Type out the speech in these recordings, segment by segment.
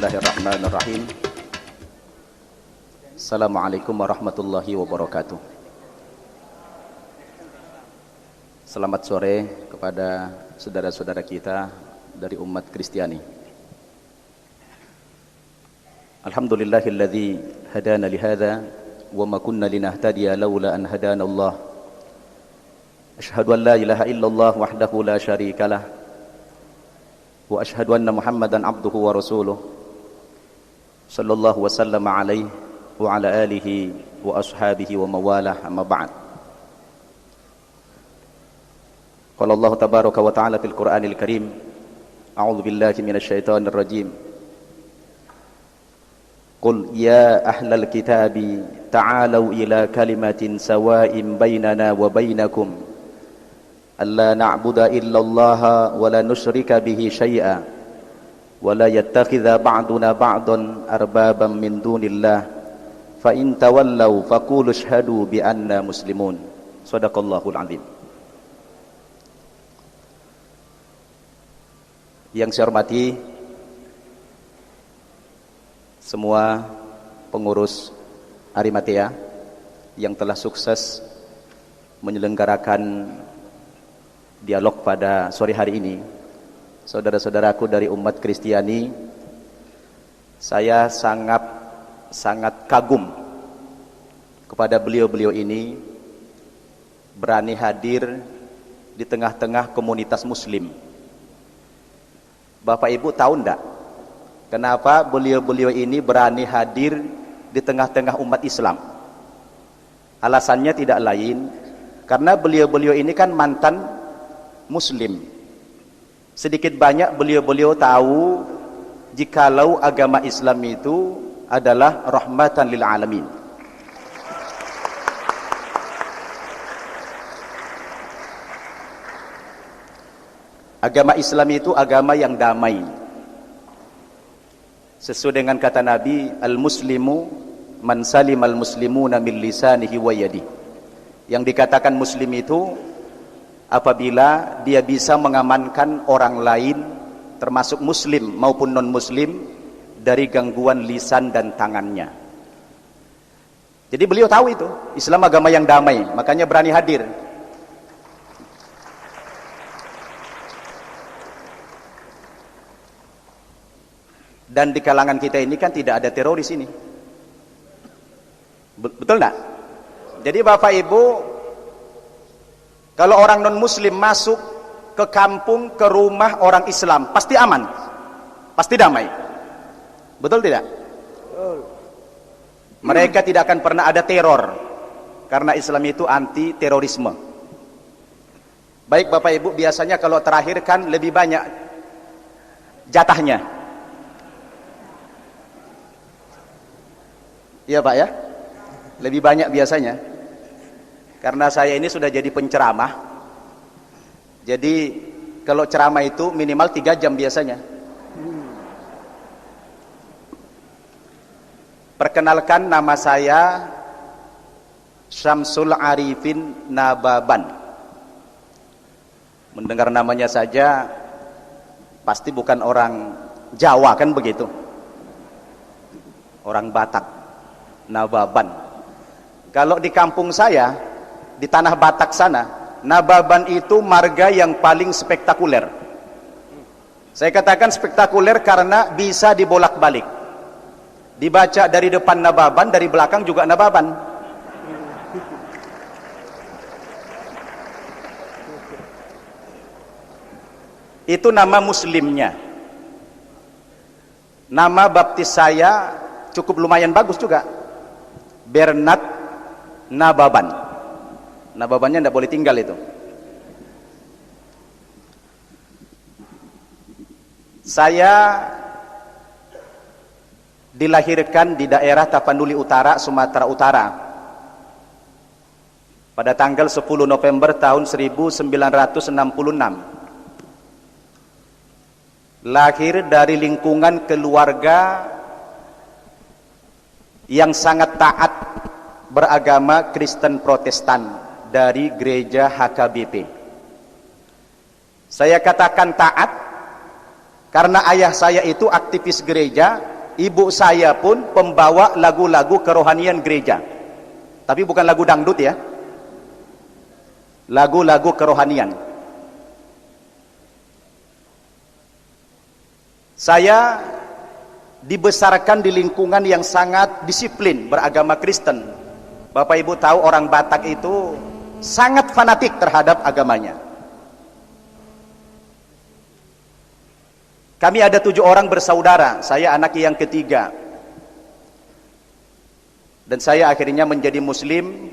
Bismillahirrahmanirrahim. Assalamualaikum warahmatullahi wabarakatuh. Selamat sore kepada saudara-saudara kita dari umat Kristiani. Alhamdulillahilladzi hadana lihadza wa ma kunna linahtadiya laula an hadana Allah. Asyhadu an la ilaha illallah wahdahu la syarikalah wa asyhadu anna Muhammadan abduhu wa rasuluh sallallahu wa sallama alaihi wa ala alihi wa ashabihi wa mawalah, amma ba'd. Qala Allah tabaraka wa ta'ala fil Qur'anil Karim, a'udzu billahi minasy syaithanir rajim. Qul ya ahlal kitabi ta'alu ila kalimatin sawa'in bainana wa bainakum alla na'budu illallaha wa la nusyrika bihi syai'a wa la yattakhidha ba'duna ba'dan arbaban min dunillah fa in tawallaw faqulu ashhadu bi anna muslimun. Shadaqallahul azim. Yang saya hormati semua pengurus Arimatea yang telah sukses menyelenggarakan dialog pada sore hari ini, saudara-saudaraku dari umat Kristiani, saya sangat kagum kepada beliau-beliau ini berani hadir di tengah-tengah komunitas muslim. Bapak Ibu tahu enggak kenapa beliau-beliau ini berani hadir di tengah-tengah umat Islam? Alasannya tidak lain karena beliau-beliau ini kan mantan Muslim. Sedikit banyak beliau-beliau tahu jikalau agama Islam itu adalah rahmatan lil alamin. Agama Islam itu agama yang damai. Sesuai dengan kata Nabi, al-muslimu man salimal muslimuna min lisanihi wa yadihi. Yang dikatakan muslim itu apabila dia bisa mengamankan orang lain termasuk muslim maupun non muslim dari gangguan lisan dan tangannya. Jadi beliau tahu itu Islam agama yang damai, makanya berani hadir. Dan di kalangan kita ini kan tidak ada teroris ini, betul enggak? Jadi Bapak Ibu, kalau orang non-muslim masuk ke kampung, ke rumah orang Islam, pasti aman, pasti damai. Betul tidak? Mereka tidak akan pernah ada teror, karena Islam itu anti terorisme. Baik Bapak Ibu, biasanya kalau terakhir kan lebih banyak jatahnya. Iya Pak ya? Lebih banyak biasanya. Karena saya ini sudah jadi penceramah, jadi kalau ceramah itu minimal 3 jam biasanya. Perkenalkan, nama saya Syamsul Arifin Nababan. Mendengar namanya saja pasti bukan orang Jawa kan begitu, orang Batak, Nababan. Kalau di kampung saya di tanah Batak sana, Nababan itu marga yang paling spektakuler. Saya katakan spektakuler karena bisa dibolak-balik. Dibaca dari depan Nababan, dari belakang juga Nababan. Itu nama muslimnya. Nama baptis saya cukup lumayan bagus juga, Bernard Nababan. Nababannya tidak boleh tinggal itu. Saya dilahirkan di daerah Tapanuli Utara, Sumatera Utara pada tanggal 10 November tahun 1966. Lahir dari lingkungan keluarga yang sangat taat beragama Kristen Protestan dari gereja HKBP. Saya katakan taat karena ayah saya itu aktivis gereja ibu saya pun pembawa lagu-lagu kerohanian gereja. Tapi bukan lagu dangdut ya. Lagu-lagu kerohanian. Saya dibesarkan di lingkungan yang sangat disiplin beragama Kristen. Bapak Ibu tahu orang Batak itu sangat fanatik terhadap agamanya. Kami ada 7 orang bersaudara, saya anak yang ketiga. Dan saya akhirnya menjadi muslim.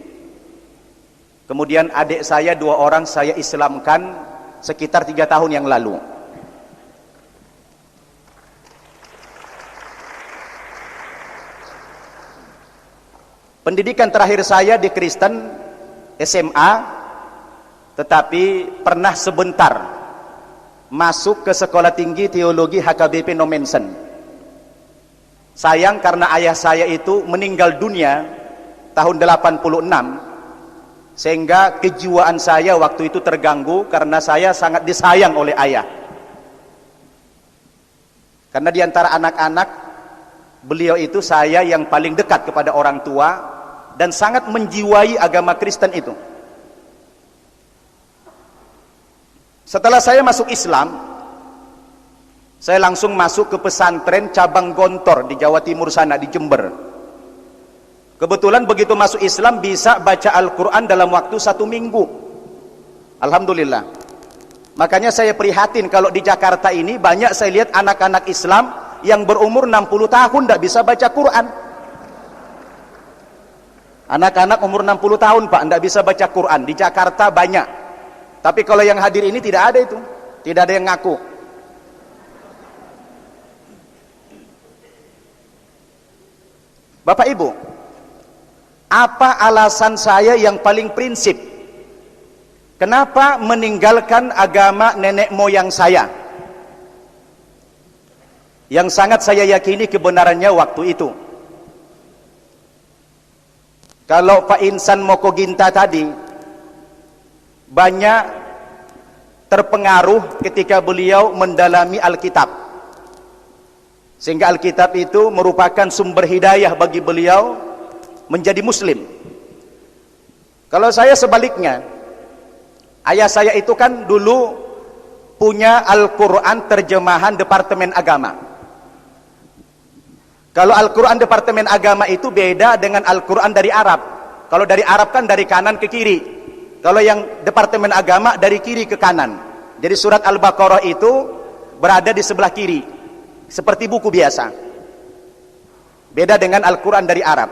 Kemudian adik saya 2 orang saya Islamkan sekitar 3 tahun yang lalu. Pendidikan terakhir saya di Kristen SMA, tetapi pernah sebentar masuk ke Sekolah Tinggi Teologi HKBP Nomensen. Sayang karena ayah saya itu meninggal dunia tahun 86, sehingga kejiwaan saya waktu itu terganggu karena saya sangat disayang oleh ayah. Karena di antara anak-anak, beliau itu saya yang paling dekat kepada orang tua dan sangat menjiwai agama Kristen itu. Setelah saya masuk Islam, saya langsung masuk ke pesantren cabang Gontor di Jawa Timur sana, di Jember. Kebetulan begitu masuk Islam bisa baca Al-Quran dalam waktu 1 minggu. Alhamdulillah. Makanya saya prihatin kalau di Jakarta ini banyak saya lihat anak-anak Islam yang berumur 60 tahun tidak bisa baca Quran. Anak-anak umur 60 tahun Pak tidak bisa baca Quran. Di Jakarta banyak. Tapi kalau yang hadir ini tidak ada itu. Tidak ada yang ngaku. Bapak Ibu, apa alasan saya yang paling prinsip? Kenapa meninggalkan agama nenek moyang saya? Yang sangat saya yakini kebenarannya waktu itu. Kalau Pak Insan Mokoginta tadi banyak terpengaruh ketika beliau mendalami Alkitab, sehingga Alkitab itu merupakan sumber hidayah bagi beliau menjadi muslim. Kalau saya sebaliknya, ayah saya itu kan dulu punya Al-Quran terjemahan Departemen Agama. Kalau Al-Quran Departemen Agama itu beda dengan Al-Quran dari Arab. Kalau dari Arab kan dari kanan ke kiri. Kalau yang Departemen Agama dari kiri ke kanan. Jadi surat Al-Baqarah itu berada di sebelah kiri, seperti buku biasa. Beda dengan Al-Quran dari Arab.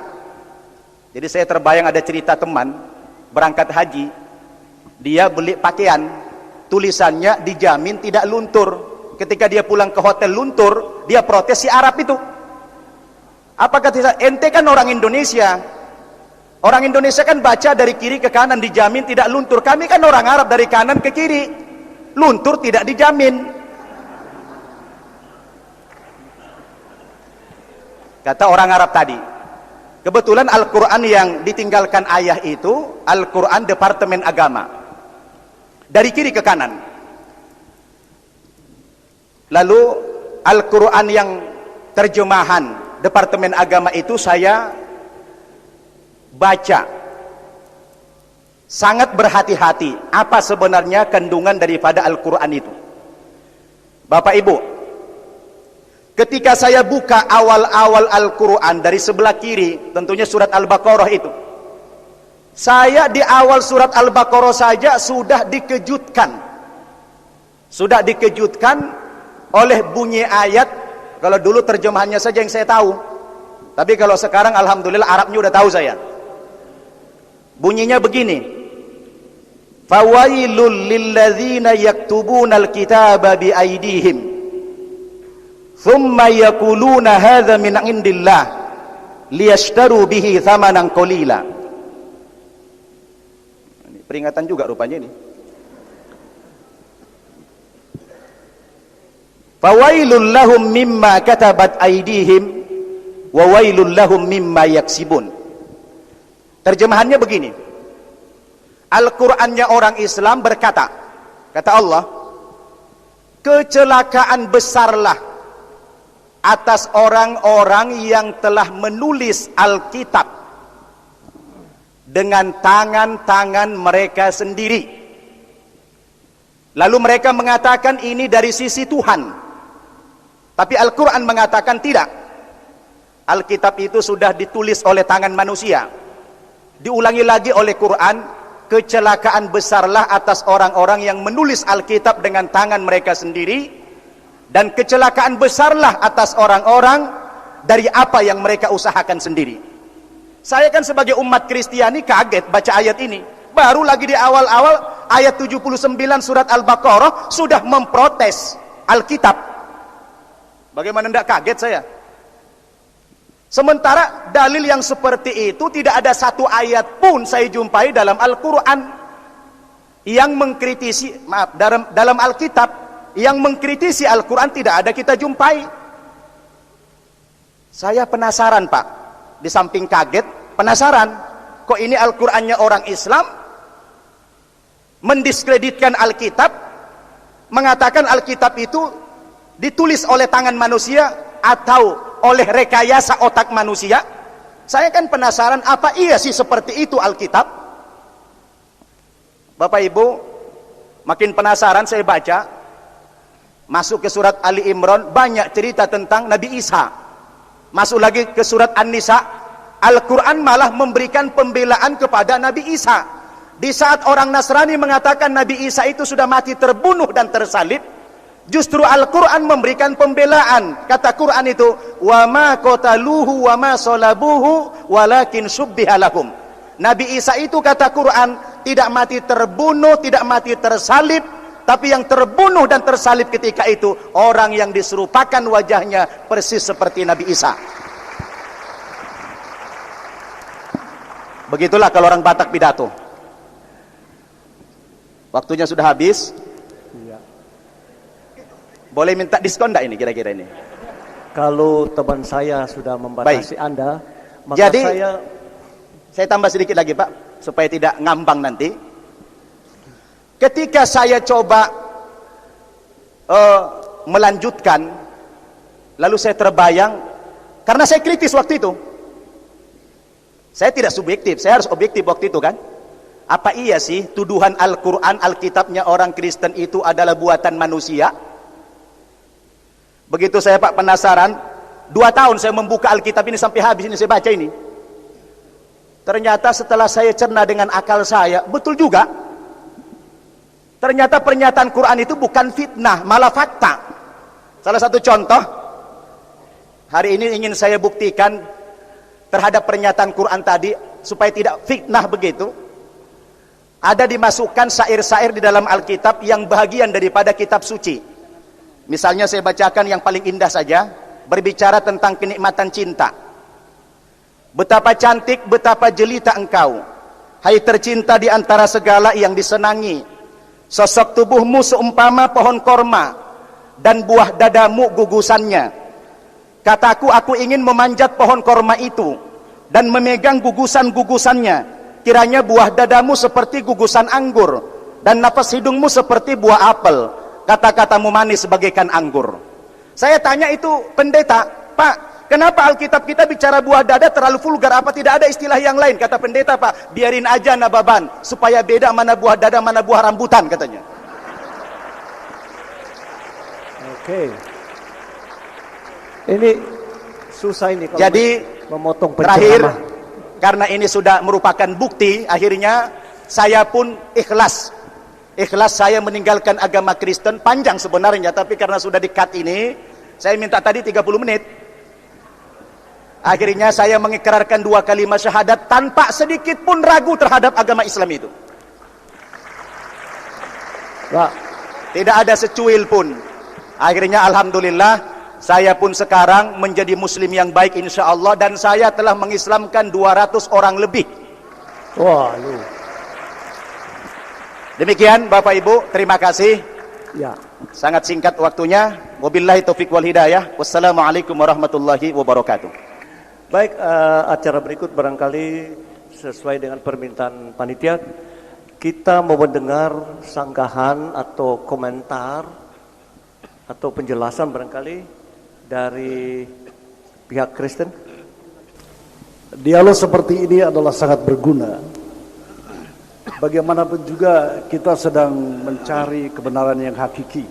Jadi saya terbayang ada cerita teman berangkat haji, dia beli pakaian, tulisannya dijamin tidak luntur. Ketika dia pulang ke hotel luntur, dia protes si Arab itu. Apa kata ente kan orang Indonesia? Orang Indonesia kan baca dari kiri ke kanan dijamin tidak luntur. Kami kan orang Arab dari kanan ke kiri, luntur tidak dijamin. Kata orang Arab tadi. Kebetulan Al-Quran yang ditinggalkan ayah itu Al-Quran Departemen Agama, dari kiri ke kanan. Lalu Al-Quran yang terjemahan Departemen Agama itu saya baca, sangat berhati-hati apa sebenarnya kandungan daripada Al-Quran itu. Bapak Ibu, ketika saya buka awal-awal Al-Quran dari sebelah kiri, tentunya surat Al-Baqarah itu, saya di awal surat Al-Baqarah saja sudah dikejutkan oleh bunyi ayat. Kalau dulu terjemahannya saja yang saya tahu, tapi kalau sekarang alhamdulillah Arabnya udah tahu saya. Bunyinya begini: fawailul lilladzina yaktubunal kitaba biaidihim thumma yaquluna hadza min indillah liyashtaru bihi thamanan qalila. Ini peringatan juga rupanya ini. Fawailul lahum mimma katabat aidihim wa wailul lahum mimma yaksibun. Terjemahannya begini. Al-Qur'annya orang Islam berkata, kata Allah, kecelakaan besarlah atas orang-orang yang telah menulis Alkitab dengan tangan-tangan mereka sendiri. Lalu mereka mengatakan ini dari sisi Tuhan. Tapi Al-Quran mengatakan tidak. Alkitab itu sudah ditulis oleh tangan manusia. Diulangi lagi oleh Quran, kecelakaan besarlah atas orang-orang yang menulis Alkitab dengan tangan mereka sendiri, dan kecelakaan besarlah atas orang-orang dari apa yang mereka usahakan sendiri. Saya kan sebagai umat Kristiani kaget baca ayat ini. Baru lagi di awal-awal ayat 79 surat Al-Baqarah sudah memprotes Alkitab. Bagaimana tidak kaget saya? Sementara dalil yang seperti itu tidak ada satu ayat pun saya jumpai dalam Al-Quran yang mengkritisi, dalam Alkitab yang mengkritisi Al-Quran tidak ada kita jumpai. Saya penasaran Pak, di samping kaget, penasaran, kok ini Al-Qurannya orang Islam mendiskreditkan Alkitab, mengatakan Alkitab itu ditulis oleh tangan manusia atau oleh rekayasa otak manusia. Saya kan penasaran, apa iya sih seperti itu Alkitab? Bapak Ibu, makin penasaran saya baca. Masuk ke surat Ali Imran, banyak cerita tentang Nabi Isa. Masuk lagi ke surat An-Nisa, Al-Quran malah memberikan pembelaan kepada Nabi Isa. Di saat orang Nasrani mengatakan Nabi Isa itu sudah mati terbunuh dan tersalib, justru Al-Quran memberikan pembelaan. Kata Quran itu, wa ma qataluhu wa ma salabuhu walakin syubbiha lahum. Nabi Isa itu kata Quran tidak mati terbunuh, tidak mati tersalib, tapi yang terbunuh dan tersalib ketika itu orang yang diserupakan wajahnya persis seperti Nabi Isa. Begitulah kalau orang Batak pidato. Waktunya sudah habis. Boleh minta diskon enggak ini kira-kira ini? Kalau teman saya sudah membatasi Baik. Anda, maka jadi saya tambah sedikit lagi Pak, supaya tidak ngambang nanti. Ketika saya coba melanjutkan, lalu saya terbayang, karena saya kritis waktu itu. Saya tidak subjektif, saya harus objektif waktu itu kan. Apa iya sih tuduhan Al-Quran, Alkitabnya orang Kristen itu adalah buatan manusia? Begitu saya Pak penasaran, 2 tahun saya membuka Alkitab ini sampai habis ini saya baca ini. Ternyata setelah saya cerna dengan akal saya, betul juga. Ternyata pernyataan Quran itu bukan fitnah, malah fakta. Salah satu contoh, hari ini ingin saya buktikan terhadap pernyataan Quran tadi, supaya tidak fitnah begitu. Ada dimasukkan syair-syair di dalam Alkitab yang bahagian daripada kitab suci. Misalnya saya bacakan yang paling indah saja, berbicara tentang kenikmatan cinta. Betapa cantik, betapa jelita engkau, hai tercinta di antara segala yang disenangi. Sosok tubuhmu seumpama pohon korma, dan buah dadamu gugusannya. Kataku, aku ingin memanjat pohon korma itu, dan memegang gugusan-gugusannya. Kiranya buah dadamu seperti gugusan anggur, dan napas hidungmu seperti buah apel. Kata-katamu manis bagaikan anggur. Saya tanya itu pendeta, Pak, kenapa Alkitab kita bicara buah dada terlalu vulgar? Apa tidak ada istilah yang lain? Kata pendeta, Pak, biarin aja nababan, supaya beda mana buah dada, mana buah rambutan, katanya. Oke. Ini susah ini kalau jadi memotong terakhir, penceramah. karena ini sudah merupakan bukti, akhirnya saya pun ikhlas saya meninggalkan agama Kristen. Panjang sebenarnya, tapi karena sudah di-cut ini, saya minta tadi 30 menit. Akhirnya saya mengikrarkan 2 kalimat syahadat tanpa sedikit pun ragu terhadap agama Islam itu. Pak, tidak ada secuil pun. Akhirnya alhamdulillah, saya pun sekarang menjadi muslim yang baik insya Allah, dan saya telah mengislamkan 200 orang lebih. wah, lu. Demikian Bapak Ibu, terima kasih. Ya. Sangat singkat waktunya. Wabillahi taufiq wal hidayah. Wassalamualaikum warahmatullahi wabarakatuh. Baik, acara berikut barangkali sesuai dengan permintaan panitia, kita mau mendengar sanggahan atau komentar atau penjelasan barangkali dari pihak Kristen. Dialog seperti ini adalah sangat berguna. Bagaimanapun juga kita sedang mencari kebenaran yang hakiki.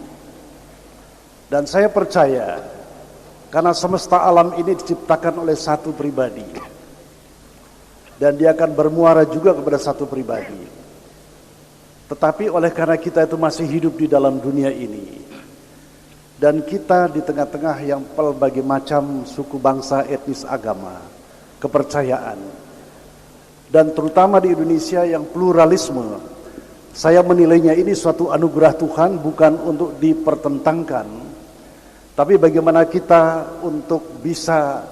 Dan saya percaya, karena semesta alam ini diciptakan oleh satu pribadi. Dan dia akan bermuara juga kepada satu pribadi. Tetapi oleh karena kita itu masih hidup di dalam dunia ini, dan kita di tengah-tengah yang berbagai macam suku bangsa, etnis, agama, kepercayaan, dan terutama di Indonesia yang pluralisme, saya menilainya ini suatu anugerah Tuhan, bukan untuk dipertentangkan, tapi bagaimana kita untuk bisa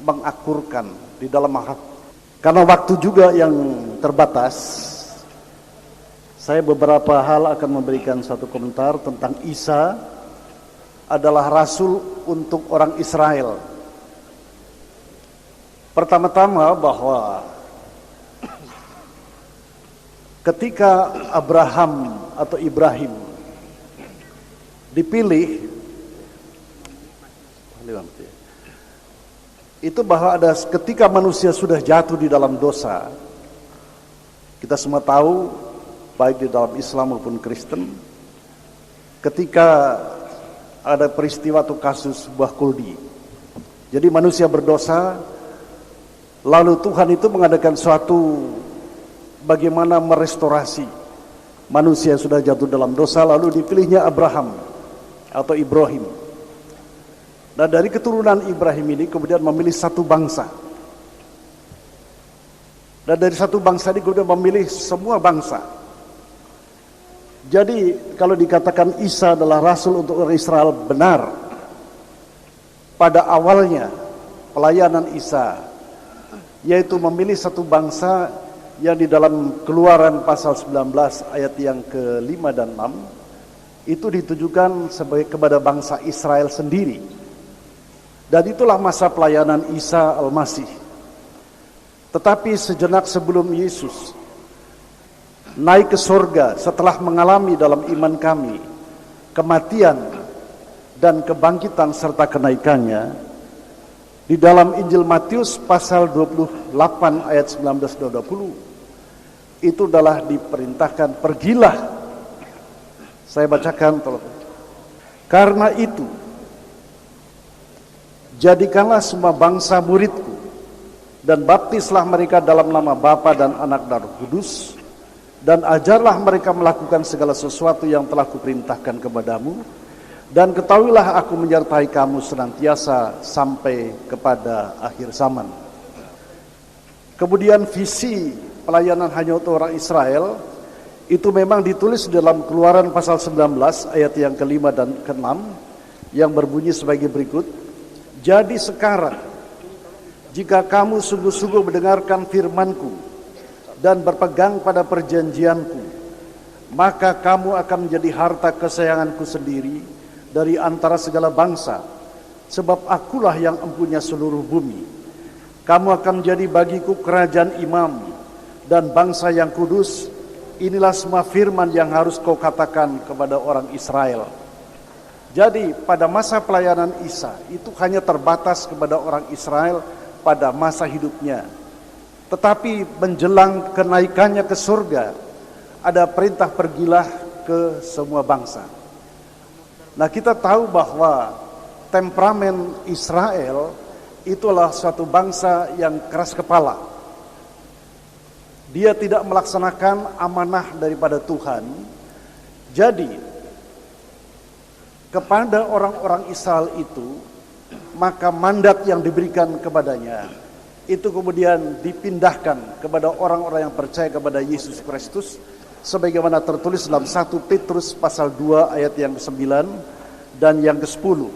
mengakurkan di dalam hati. Karena waktu juga yang terbatas, saya beberapa hal akan memberikan satu komentar tentang Isa adalah rasul untuk orang Israel. Pertama-tama bahwa ketika Abraham atau Ibrahim dipilih, itu bahwa ada ketika manusia sudah jatuh di dalam dosa, kita semua tahu, baik di dalam Islam maupun Kristen, ketika ada peristiwa atau kasus buah kuldi. Jadi manusia berdosa, lalu Tuhan itu mengadakan suatu bagaimana merestorasi manusia yang sudah jatuh dalam dosa, lalu dipilihnya Abraham atau Ibrahim. Dan dari keturunan Ibrahim ini kemudian memilih satu bangsa. Dan dari satu bangsa ini kemudian memilih semua bangsa. Jadi kalau dikatakan Isa adalah rasul untuk orang Israel, benar. Pada awalnya pelayanan Isa, yaitu memilih satu bangsa yang di dalam Keluaran pasal 19 ayat yang ke-5 dan 6 itu ditujukan sebagai kepada bangsa Israel sendiri. Dan itulah masa pelayanan Isa Al-Masih. Tetapi sejenak sebelum Yesus naik ke surga setelah mengalami dalam iman kami kematian dan kebangkitan serta kenaikannya, di dalam Injil Matius pasal 28 ayat 19-20 itu adalah diperintahkan, pergilah. Saya bacakan tolong. Karena itu jadikanlah semua bangsa muridku dan baptislah mereka dalam nama Bapa dan Anak dan Roh Kudus, dan ajarlah mereka melakukan segala sesuatu yang telah kuperintahkan kepadamu, dan ketahuilah aku menyertai kamu senantiasa sampai kepada akhir zaman. Kemudian visi pelayanan hanya untuk orang Israel itu memang ditulis dalam Keluaran pasal 19 ayat yang ke-5 dan ke-6 yang berbunyi sebagai berikut. Jadi sekarang, jika kamu sungguh-sungguh mendengarkan firman-Ku dan berpegang pada perjanjian-Ku, maka kamu akan menjadi harta kesayangan-Ku sendiri dari antara segala bangsa, sebab Akulah yang empunya seluruh bumi. Kamu akan menjadi bagiku kerajaan imam dan bangsa yang kudus. Inilah semua firman yang harus kau katakan kepada orang Israel. Jadi pada masa pelayanan Isa itu hanya terbatas kepada orang Israel pada masa hidupnya. Tetapi menjelang kenaikannya ke surga, ada perintah pergilah ke semua bangsa. Nah, kita tahu bahwa temperamen Israel itulah suatu bangsa yang keras kepala. Dia tidak melaksanakan amanah daripada Tuhan. Jadi kepada orang-orang Israel itu, maka mandat yang diberikan kepadanya itu kemudian dipindahkan kepada orang-orang yang percaya kepada Yesus Kristus, sebagaimana tertulis dalam 1 Petrus pasal 2 ayat yang ke-9 dan yang ke-10.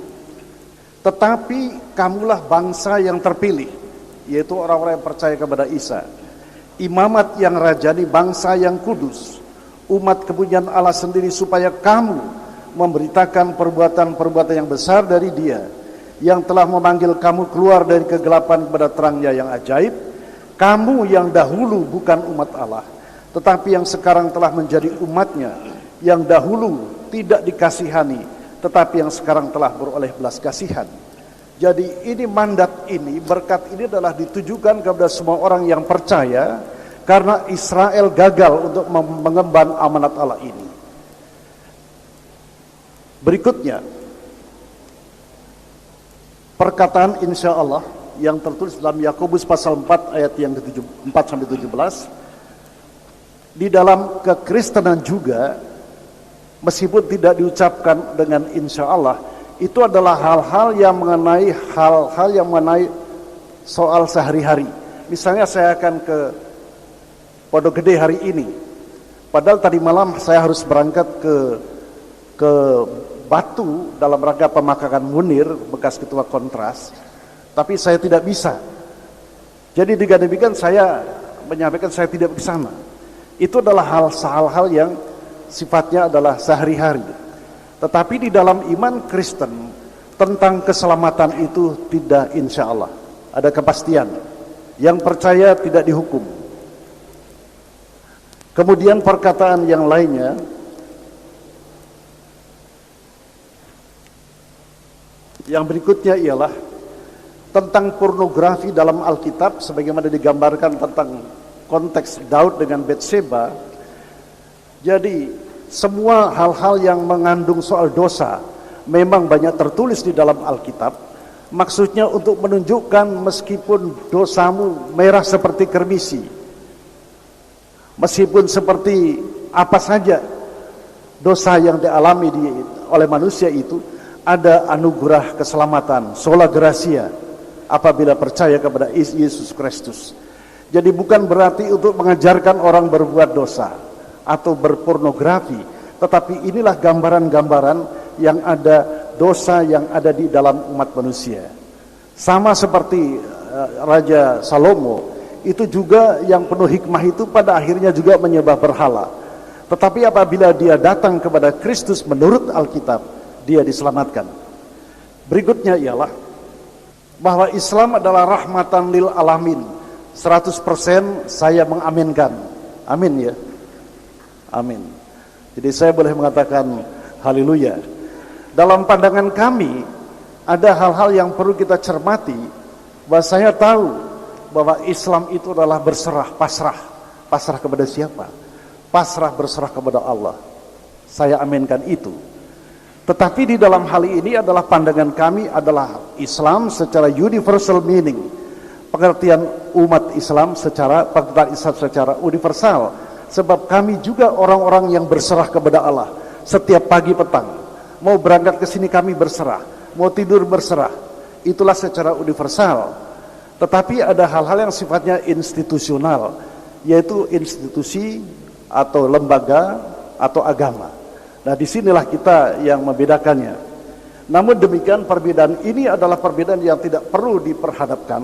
Tetapi kamulah bangsa yang terpilih, yaitu orang-orang yang percaya kepada Isa, imamat yang rajani, bangsa yang kudus, umat kepunyaan Allah sendiri, supaya kamu memberitakan perbuatan-perbuatan yang besar dari Dia yang telah memanggil kamu keluar dari kegelapan kepada terangnya yang ajaib. Kamu yang dahulu bukan umat Allah, tetapi yang sekarang telah menjadi umatnya, yang dahulu tidak dikasihani, tetapi yang sekarang telah beroleh belas kasihan. Jadi ini mandat ini, berkat ini adalah ditujukan kepada semua orang yang percaya karena Israel gagal untuk mengemban amanat Allah ini. Berikutnya, perkataan insya Allah yang tertulis dalam Yakobus pasal 4 ayat yang ke-4 sampai 17. Di dalam kekristenan juga, meskipun tidak diucapkan dengan insya Allah, itu adalah hal-hal yang mengenai soal sehari-hari. Misalnya saya akan ke Pondok Gede hari ini, padahal tadi malam saya harus berangkat ke Batu dalam rangka pemakaman Munir bekas ketua Kontras, tapi saya tidak bisa. Jadi dengan demikian saya menyampaikan saya tidak ke sana. Itu adalah hal-hal yang sifatnya adalah sehari-hari. Tetapi di dalam iman Kristen tentang keselamatan itu tidak insya Allah. Ada kepastian. Yang percaya tidak dihukum. Kemudian perkataan yang lainnya, yang berikutnya ialah tentang pornografi dalam Alkitab, sebagaimana digambarkan tentang konteks Daud dengan Batseba. Jadi semua hal-hal yang mengandung soal dosa memang banyak tertulis di dalam Alkitab. Maksudnya untuk menunjukkan meskipun dosamu merah seperti kermisi, meskipun seperti apa saja dosa yang dialami oleh manusia itu, ada anugerah keselamatan, sola gratia, apabila percaya kepada Yesus Kristus. Jadi bukan berarti untuk mengajarkan orang berbuat dosa atau berpornografi, tetapi inilah gambaran-gambaran yang ada dosa yang ada di dalam umat manusia. Sama seperti Raja Salomo, itu juga yang penuh hikmah itu pada akhirnya juga menyembah berhala. Tetapi apabila dia datang kepada Kristus menurut Alkitab, dia diselamatkan. Berikutnya ialah bahwa Islam adalah rahmatan lil alamin. 100% saya mengaminkan. Amin ya. Amin. Jadi saya boleh mengatakan haleluya. Dalam pandangan kami ada hal-hal yang perlu kita cermati, bahwa saya tahu bahwa Islam itu adalah berserah, pasrah. Pasrah kepada siapa? Pasrah berserah kepada Allah. Saya aminkan itu. Tetapi di dalam hal ini adalah pandangan kami adalah Islam secara universal meaning, pengertian umat Islam secara universal. Sebab kami juga orang-orang yang berserah kepada Allah. Setiap pagi petang, mau berangkat ke sini kami berserah, mau tidur berserah. Itulah secara universal. Tetapi ada hal-hal yang sifatnya institusional, yaitu institusi atau lembaga atau agama. Nah, disinilah kita yang membedakannya. Namun demikian, perbedaan ini adalah perbedaan yang tidak perlu diperhadapkan,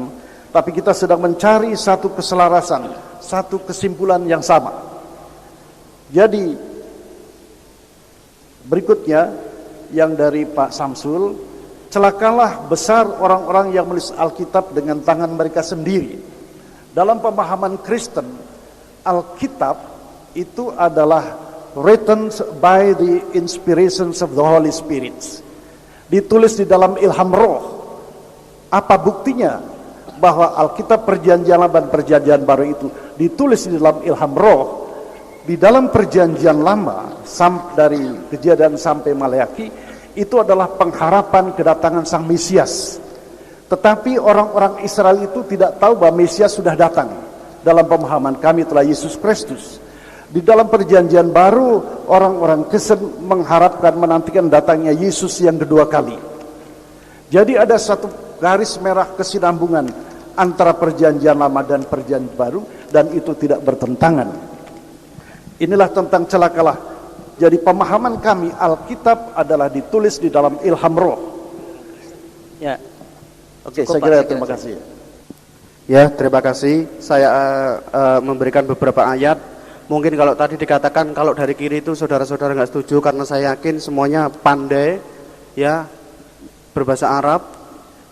tapi kita sedang mencari satu keselarasan, satu kesimpulan yang sama. Jadi berikutnya yang dari Pak Samsul, celakalah besar orang-orang yang menulis Alkitab dengan tangan mereka sendiri. Dalam pemahaman Kristen, Alkitab itu adalah written by the inspirations of the Holy Spirit. Ditulis di dalam ilham roh. Apa buktinya bahwa Alkitab Perjanjian Lama dan Perjanjian Baru itu ditulis di dalam ilham roh? Di dalam Perjanjian Lama dari Kejadian sampai Maleakhi itu adalah pengharapan kedatangan Sang Mesias. Tetapi orang-orang Israel itu tidak tahu bahwa Mesias sudah datang. Dalam pemahaman kami telah Yesus Kristus. Di dalam Perjanjian Baru orang-orang Kristen mengharapkan menantikan datangnya Yesus yang kedua kali. Jadi ada satu garis merah kesinambungan antara Perjanjian Lama dan Perjanjian Baru, dan itu tidak bertentangan. Inilah tentang celakalah. Jadi pemahaman kami Alkitab adalah ditulis di dalam ilham roh. Ya. Oke, saya kira terima kasih. Ya, terima kasih. Saya memberikan beberapa ayat. Mungkin kalau tadi dikatakan kalau dari kiri itu saudara-saudara nggak setuju, karena saya yakin semuanya pandai ya berbahasa Arab.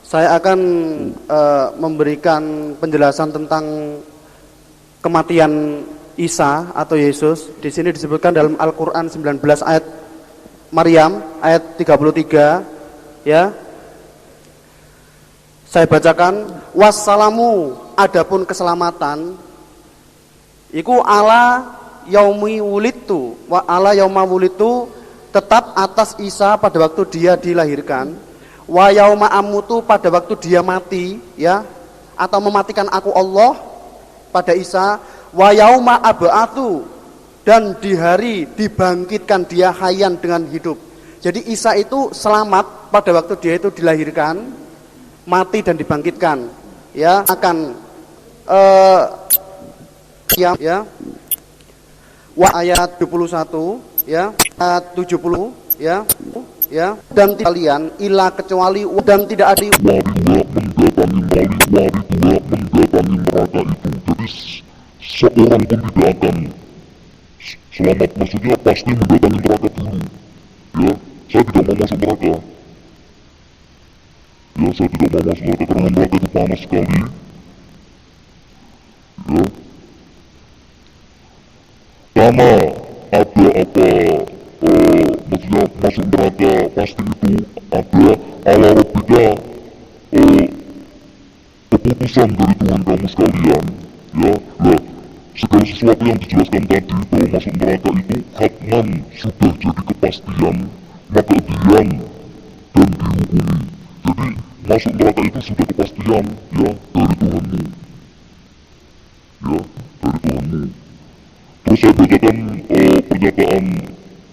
Saya akan memberikan penjelasan tentang kematian Isa atau Yesus. Di sini disebutkan dalam Al-Qur'an 19 ayat Maryam ayat 33 ya. Saya bacakan, wassalamu, adapun keselamatan iku ala yaumi wulidtu wa ala yauma wulidtu, tetap atas Isa pada waktu dia dilahirkan, wa yauma amutu, pada waktu dia mati, ya, atau mematikan aku Allah pada Isa, wa yauma ab'atsu, dan di hari dibangkitkan dia hayyan dengan hidup. Jadi Isa itu selamat pada waktu dia itu dilahirkan, mati dan dibangkitkan, ya, akan ya. Wa ayat 21, ya, ayat 70, ya, dan kalian ila kecuali, dan tidak ada wari dua mendatangi neraka itu. Jadi seorang pun tidak akan selamat, maksudnya pasti mendatangi neraka dulu. Ya, saya tidak mau masuk neraka. Ya, saya tidak mau masuk neraka karena neraka itu panas sekali. Ya, karena ada apa, maksudnya masuk neraka pasti itu ada ala rabbika, keputusan dari Tuhan kamu sekalian. Ya, nah, segala sesuatu yang dijelaskan tadi bahwa masuk neraka itu hatman sudah jadi kepastian, maka diam dan dihukumi. Jadi masuk neraka itu sudah kepastian, ya, dari Tuhanmu, ya, dari Tuhanmu. Terus saya bacakan pernyataan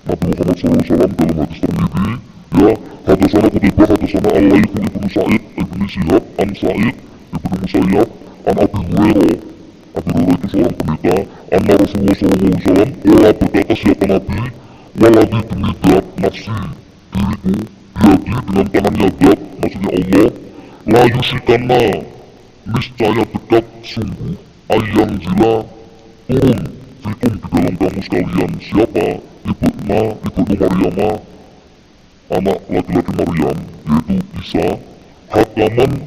Nabi Muhammad SAW dalam hadis Tirmidzi, ya, hadasana Qutaibah, hadasana Al-Laits ibnu Sa'id ibnu Shihab an Sa'id ibnu Musayyab an Abi Hurairah. Abi Hurairah itu seorang pendeta, anna Rasulullah SAW, Allah berkata, siapa Nabi, waladhi demi dat nafsi diriku, biadi dengan tangannya dat, maksudnya Allah, la yushikana, niscaya dekat sungguh, ayang zila turun fikum di dalam kamu sekalian. Siapa? Ibnu Maryam, anak laki-laki Maryam, yaitu Isa, hakaman,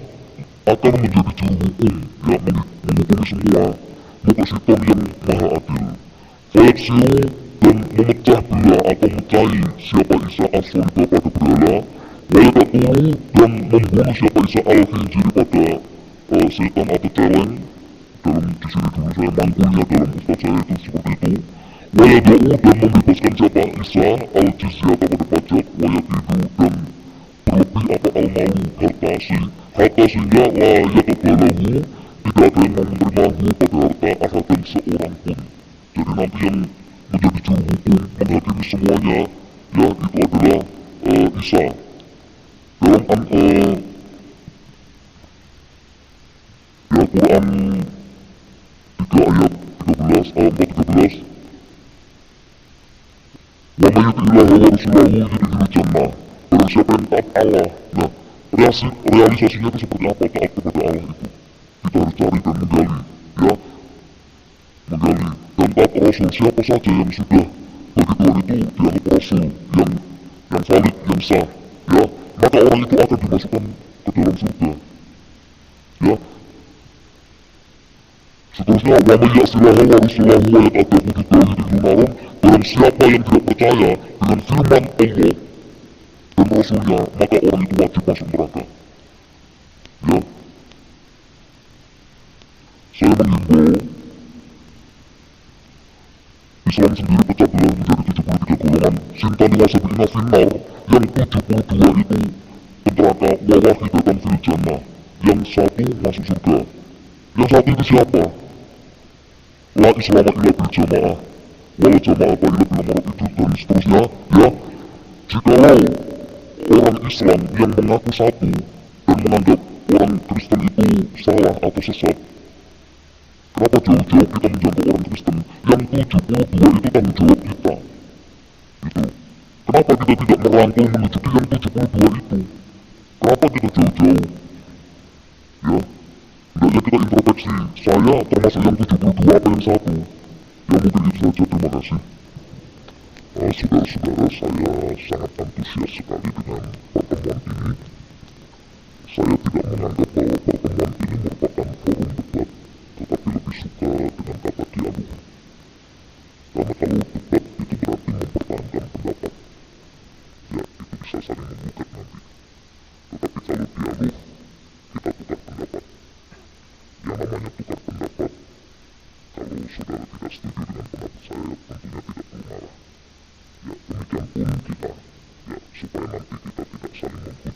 akan menjadi juru hukum, ya, menghukumi semua, muqsiton yang maha adil. Fayaksiru, dan memecah belah atau mecahi siapa Isa as-soliba pada berhala, wayakatulu, dan membunuh siapa Isa al-khinjiri pada setan atau celeng. Dalam di sini dulu saya mangkulnya dalam ustaz saya itu seperti itu. Wayadau, dan membebaskan siapa Isa al-jizyah pada pajak, wayakidu, dan berlebih apa al-malu, harta sehingga layakadalahu, tidak ada yang mau menerimahu pada harta ahadan seorang pun. Jadi nanti yang menjadi juru hukum menghakimi semuanya, ya, itu adalah Isa. Dalam ya, Quran 3 ayat 13, 4-13, wa mayyuti'illah wa rasulahu yudkhilul jannah. Barang siapa yang taat Allah. Nah, realisasinya itu seperti apa taat kepada Allah itu? Kita harus cari dan menggali, ya, menggali. Dan taat Rasul, siapa saja yang sudah bagi Tuhan itu dianggap Rasul, yang valid, yang sah, ya, maka orang itu akan dimasukkan ke dalam surga, ya. Seterusnya, wa mayyasilahu wa rasulahu wa yata'addahu bidahi dilunaron. Barang siapa yang tidak percaya dengan firman Allah dan Rasulnya, maka orang itu wajib masuk neraka, ya. Saya menghimbau, Islam sendiri pecah belah menjadi 73 golongan. Sintani wasabina finnar, yang 72 itu neraka, wa wahidatan fil jannah, yang satu masuk surga. Yang satu itu siapa? La islama illa bil jamaah, wala jamaah illa bil amarat, itu dan seterusnya, ya. Jikalau orang Islam yang mengaku satu dan menganggap orang Kristen itu salah atau sesat, kenapa jauh-jauh kita menjangkau orang Kristen? Yang 72 itu tanggung jawab kita, itu. Kenapa kita tidak merangkul menuju ke yang 72 itu? Kenapa kita jauh-jauh, ya? Hendaknya kita introspeksi, saya termasuk yang 72 apa yang satu? Ya, mungkin itu saja, terima kasih. Saudara-saudara, saya sangat antusias sekali dengan pertemuan ini. Saya tidak menganggap bahwa pertemuan ini merupakan forum debat, tetapi lebih suka dengan kata dialog. Karena kalau debat itu berarti mempertahankan pendapat, ya, itu bisa saling menggugat nanti. Tetapi kalau dialog, kita tidak setuju dengan pendapat saya, tentunya tidak perlu marah. Ya, demikian pun kita, ya, supaya nanti kita tidak saling menghujat